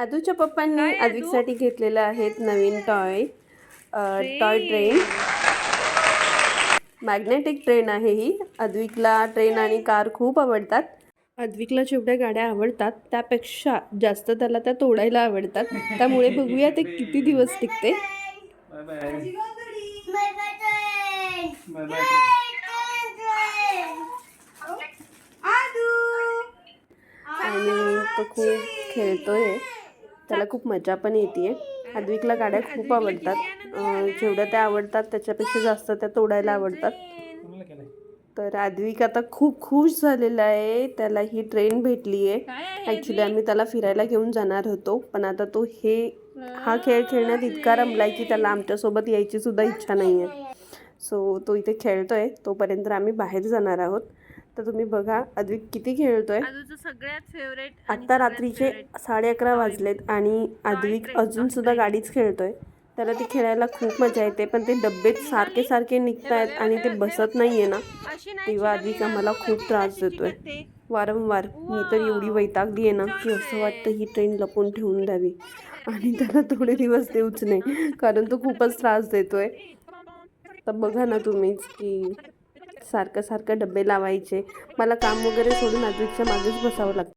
आदूच्या पप्पांनी आदविकसाठी घेतलेलं आहेत नवीन टॉय ट्रेन. मॅग्नेटिक ट्रेन आहे ही. आदविकला ट्रेन आणि कार खूप आवडतात. आदविकला जेवढ्या गाड्या आवडतात त्यापेक्षा जास्त त्याला त्या तोडायला आवडतात. त्यामुळे बघूया ते किती दिवस टिकते. आणि तो खूप खेळतोय. त्याला खूप मजा पण येते. आदविकला गाड्या खूप आवडतात. जेवढ्या त्या आवडतात त्याच्यापेक्षा जास्त त्या तोडायला आवडतात. तर आदविक आता खूप खुश झालेला आहे. त्याला ही ट्रेन भेटली आहे. ॲक्च्युली आम्ही त्याला फिरायला घेऊन जाणार होतो, पण आता तो हा खेळ खेळण्यात इतका रमलाय की त्याला आमच्यासोबत यायची सुद्धा इच्छा नाही आहे. सो तो इथे खेळतोय. तोपर्यंत आम्ही बाहेर जाणार आहोत. तर तुम्ही बघा आदविक किती खेळतोय. सगळ्यात फेवरेट. आत्ता रात्रीचे 11:30 वाजलेत आणि आदविक अजून सुद्धा गाडीच खेळतोय. त्याला ती खेळायला खूप मजा येते, पण ते डब्बे सारखे सारखे निघत आहेत आणि ते बसत नाहीये ना, तेव्हा आदविक आम्हाला खूप त्रास देतोय वारंवार. मी तर एवढी वैतागली आहे ना की असं वाटतं ही ट्रेन लपून ठेवून द्यावी आणि त्याला थोडे दिवस देऊच नाही, कारण तो खूपच त्रास देतोय. तर बघा ना तुम्हीच की सारखं सारखं डब्बे लावायचे. मला काम वगैरे सोडून आदविकच्या मागेच बसावं लागतं.